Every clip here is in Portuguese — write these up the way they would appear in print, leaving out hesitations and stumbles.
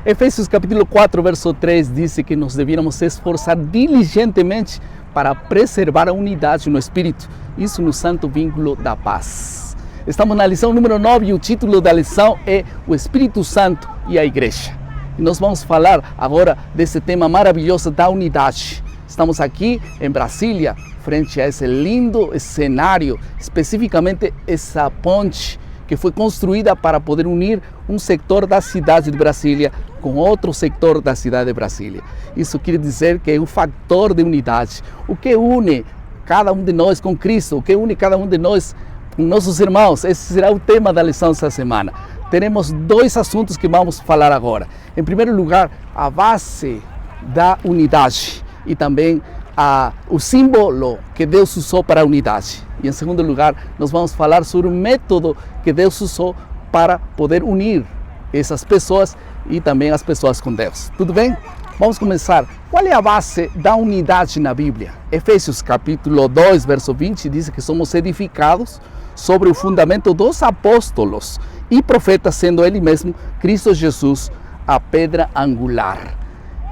Efésios capítulo 4, verso 3 diz que nós devíamos esforçar diligentemente para preservar a unidade no Espírito, isso no santo vínculo da paz. Estamos na lição número 9 e o título da lição é o Espírito Santo e a Igreja. E nós vamos falar agora desse tema maravilhoso da unidade. Estamos aqui em Brasília, frente a esse lindo cenário, especificamente essa ponte que foi construída para poder unir um setor da cidade de Brasília com outro setor da cidade de Brasília. Isso quer dizer que é um fator de unidade. O que une cada um de nós com Cristo, o que une cada um de nós com nossos irmãos, esse será o tema da lição dessa semana. Teremos dois assuntos que vamos falar agora. Em primeiro lugar, a base da unidade e também o símbolo que Deus usou para a unidade. E em segundo lugar, nós vamos falar sobre o método que Deus usou para poder unir essas pessoas e também as pessoas com Deus. Tudo bem? Vamos começar. Qual é a base da unidade na Bíblia? Efésios capítulo 2, verso 20, diz que somos edificados sobre o fundamento dos apóstolos e profetas, sendo ele mesmo, Cristo Jesus, a pedra angular.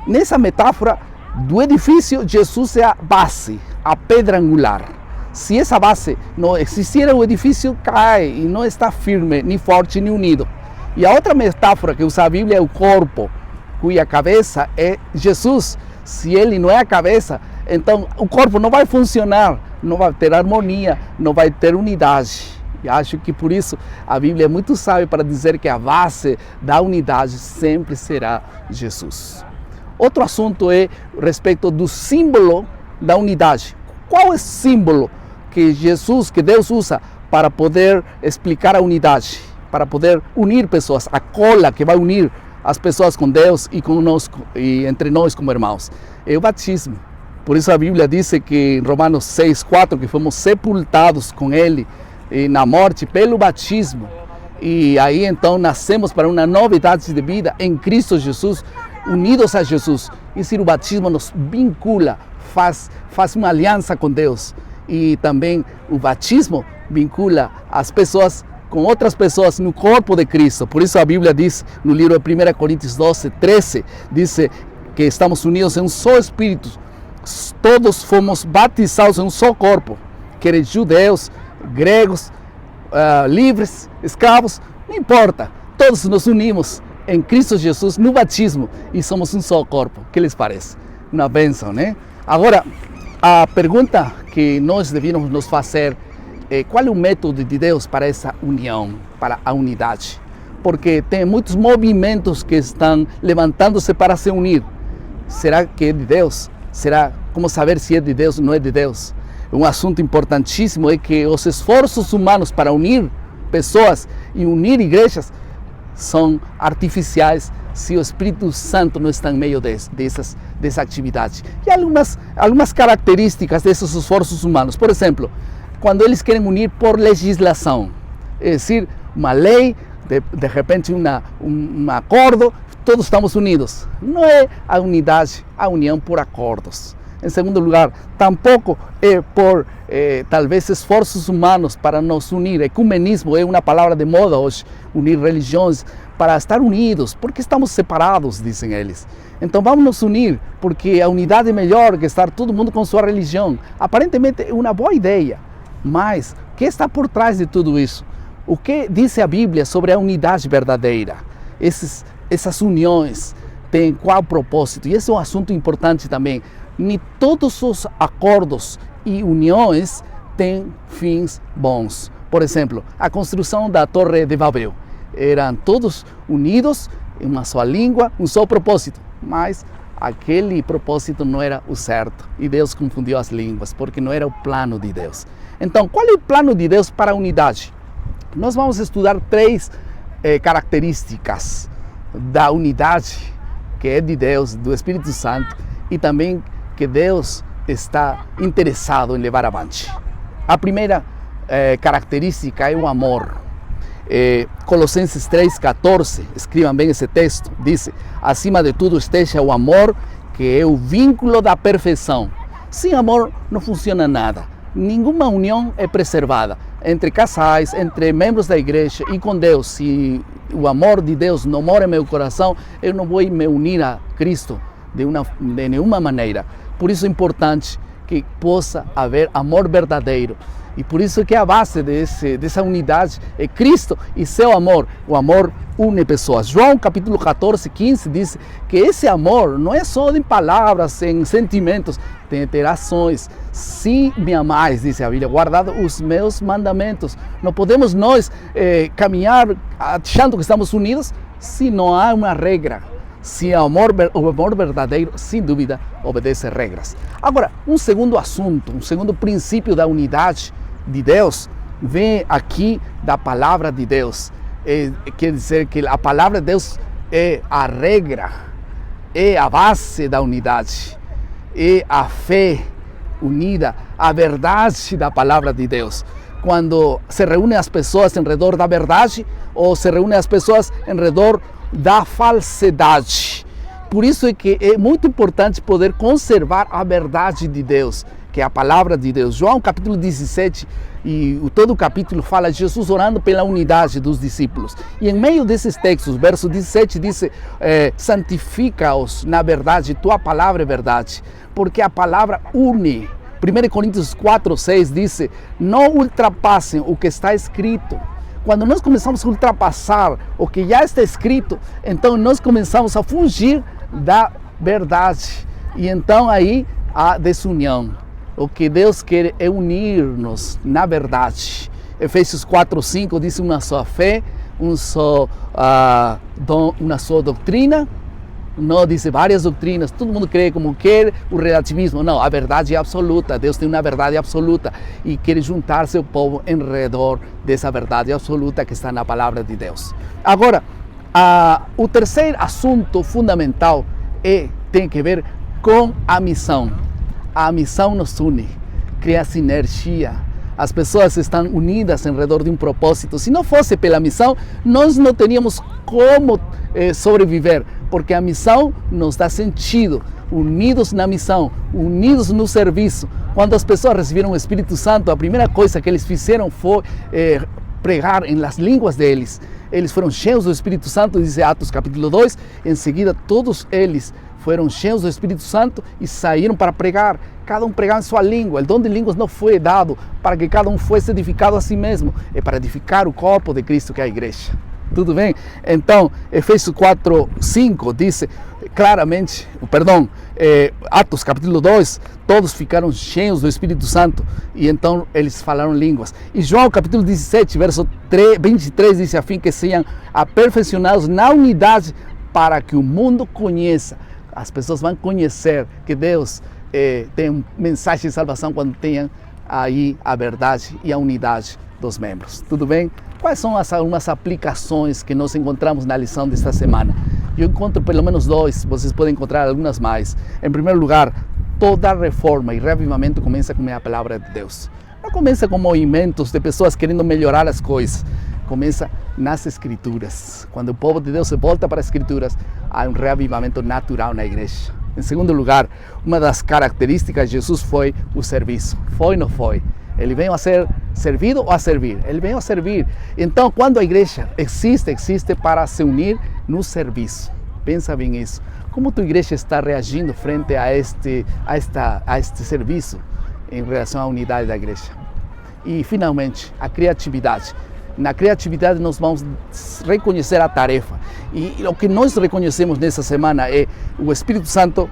Nessa metáfora do edifício, Jesus é a base, a pedra angular. Se essa base não existir, o edifício cai e não está firme, nem forte, nem unido. E a outra metáfora que usa a Bíblia é o corpo, cuja cabeça é Jesus. Se ele não é a cabeça, então o corpo não vai funcionar, não vai ter harmonia, não vai ter unidade. E acho que por isso a Bíblia é muito sábia para dizer que a base da unidade sempre será Jesus. Outro assunto é respeito do símbolo da unidade. Qual é o símbolo que Deus usa para poder explicar a unidade, para poder unir pessoas, a cola que vai unir as pessoas com Deus e conosco e entre nós como irmãos? É o batismo. Por isso a Bíblia diz que em Romanos 6:4 que fomos sepultados com Ele na morte pelo batismo. E aí então nascemos para uma novidade de vida em Cristo Jesus, unidos a Jesus. E se o batismo nos vincula, faz uma aliança com Deus. E também o batismo vincula as pessoas com outras pessoas no corpo de Cristo. Por isso a Bíblia diz no livro de 1 Coríntios 12:13, diz que estamos unidos em um só Espírito. Todos fomos batizados em um só corpo, quer judeus, gregos, livres, escravos, não importa. Todos nos unimos em Cristo Jesus no batismo e somos um só corpo. O que lhes parece? Uma bênção, né? Agora, a pergunta que nós devíamos nos fazer é qual é o método de Deus para essa união, para a unidade? Porque tem muitos movimentos que estão levantando-se para se unir. Será que é de Deus? Será como saber se é de Deus ou não é de Deus? Um assunto importantíssimo é que os esforços humanos para unir pessoas e unir igrejas são artificiais se o Espírito Santo não está em meio dessas atividades. E algumas características desses esforços humanos. Por exemplo, quando eles querem unir por legislação, é decir, uma lei, de repente um acordo, todos estamos unidos. Não é a unidade, a união por acordos. Em segundo lugar, tampouco é por talvez esforços humanos para nos unir. Ecumenismo é uma palavra de moda hoje, unir religiões para estar unidos, porque estamos separados, dizem eles. Então vamos nos unir, porque a unidade é melhor que estar todo mundo com sua religião. Aparentemente é uma boa ideia, mas o que está por trás de tudo isso? O que diz a Bíblia sobre a unidade verdadeira? Essas uniões têm qual propósito? E esse é um assunto importante também. Nem todos os acordos e uniões têm fins bons. Por exemplo, a construção da Torre de Babel. Eram todos unidos em uma só língua, um só propósito. Mas aquele propósito não era o certo. E Deus confundiu as línguas, porque não era o plano de Deus. Então, qual é o plano de Deus para a unidade? Nós vamos estudar três características da unidade que é de Deus, do Espírito Santo, e também que Deus está interessado em levar avante. A primeira característica é o amor. Colossenses 3:14, escrevam bem esse texto, diz: acima de tudo esteja o amor, que é o vínculo da perfeição. Sem amor não funciona nada. Nenhuma união é preservada entre casais, entre membros da igreja e com Deus. Se o amor de Deus não mora em meu coração, eu não vou me unir a Cristo de nenhuma maneira. Por isso é importante que possa haver amor verdadeiro. E por isso que a base dessa unidade é Cristo e seu amor. O amor une pessoas. João capítulo 14, 15 diz que esse amor não é só em palavras, em sentimentos, tem ações. Se me amais, diz a Bíblia, guardado os meus mandamentos. Não podemos nós caminhar achando que estamos unidos se não há uma regra. Se o amor verdadeiro, sem dúvida, obedece regras. Agora, um segundo assunto, um segundo princípio da unidade de Deus, vem aqui da palavra de Deus. Quer dizer que a palavra de Deus é a regra, é a base da unidade, é a fé unida, a verdade da palavra de Deus. Quando se reúnem as pessoas em redor da verdade ou se reúnem as pessoas em redor da falsidade. Por isso é que é muito importante poder conservar a verdade de Deus, que é a palavra de Deus. João capítulo 17 e todo o capítulo fala de Jesus orando pela unidade dos discípulos. E em meio desses textos, verso 17 diz, santifica-os na verdade, tua palavra é verdade, porque a palavra une. 1 Coríntios 4, 6 diz, não ultrapassem o que está escrito. Quando nós começamos a ultrapassar o que já está escrito, então nós começamos a fugir da verdade. E então aí há desunião. O que Deus quer é unir-nos na verdade. Efésios 4, 5 diz uma só fé, uma só doutrina. Não diz várias doutrinas, todo mundo crê como quer, o relativismo. Não, a verdade é absoluta, Deus tem uma verdade absoluta e quer juntar seu povo em redor dessa verdade absoluta que está na palavra de Deus. Agora, o terceiro assunto fundamental tem que ver com a missão. A missão nos une, cria sinergia. As pessoas estão unidas em redor de um propósito. Se não fosse pela missão, nós não teríamos como sobreviver, porque a missão nos dá sentido. Unidos na missão, unidos no serviço. Quando as pessoas receberam o Espírito Santo, a primeira coisa que eles fizeram foi pregar em las línguas deles. Eles foram cheios do Espírito Santo, diz Atos capítulo 2. Em seguida, todos eles foram cheios do Espírito Santo e saíram para pregar. Cada um pregava em sua língua. O dom de línguas não foi dado para que cada um fosse edificado a si mesmo. É para edificar o corpo de Cristo, que é a igreja. Tudo bem? Então, Efésios 4, 5 diz claramente, Atos capítulo 2, todos ficaram cheios do Espírito Santo e então eles falaram línguas. E João capítulo 17, verso 23 diz, a fim que sejam aperfeiçoados na unidade para que o mundo conheça. As pessoas vão conhecer que Deus tem mensagem de salvação quando tenham aí a verdade e a unidade dos membros. Tudo bem? Quais são algumas aplicações que nós encontramos na lição desta semana? Eu encontro pelo menos 2, vocês podem encontrar algumas mais. Em primeiro lugar, toda reforma e reavivamento começa com a palavra de Deus. Não começa com movimentos de pessoas querendo melhorar as coisas. Começa nas Escrituras. Quando o povo de Deus se volta para as Escrituras, há um reavivamento natural na igreja. Em segundo lugar, uma das características de Jesus foi o serviço. Foi ou não foi? Ele veio a ser servido ou a servir? Ele veio a servir. Então, quando a igreja existe para se unir no serviço. Pensa bem isso. Como tua igreja está reagindo frente a este serviço em relação à unidade da igreja? E, finalmente, a criatividade. Na criatividade nós vamos reconhecer a tarefa. E o que nós reconhecemos nessa semana é o Espírito Santo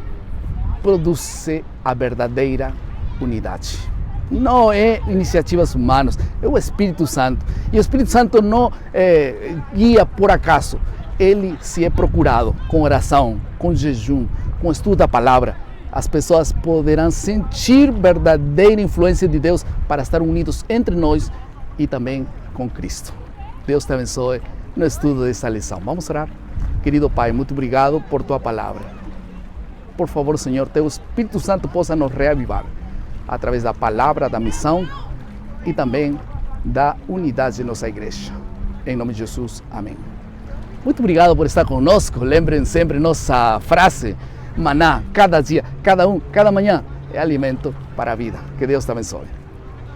produz a verdadeira unidade. Não é iniciativas humanas, é o Espírito Santo. E o Espírito Santo não guia por acaso. Ele se é procurado com oração, com jejum, com estudo da palavra. As pessoas poderão sentir verdadeira influência de Deus para estar unidos entre nós e também com Cristo. Deus te abençoe no estudo dessa lição. Vamos orar? Querido Pai, muito obrigado por tua palavra. Por favor, Senhor, teu Espírito Santo possa nos reavivar através da palavra, da missão e também da unidade de nossa igreja. Em nome de Jesus, amém. Muito obrigado por estar conosco. Lembrem sempre nossa frase, maná, cada dia, cada manhã é alimento para a vida. Que Deus te abençoe.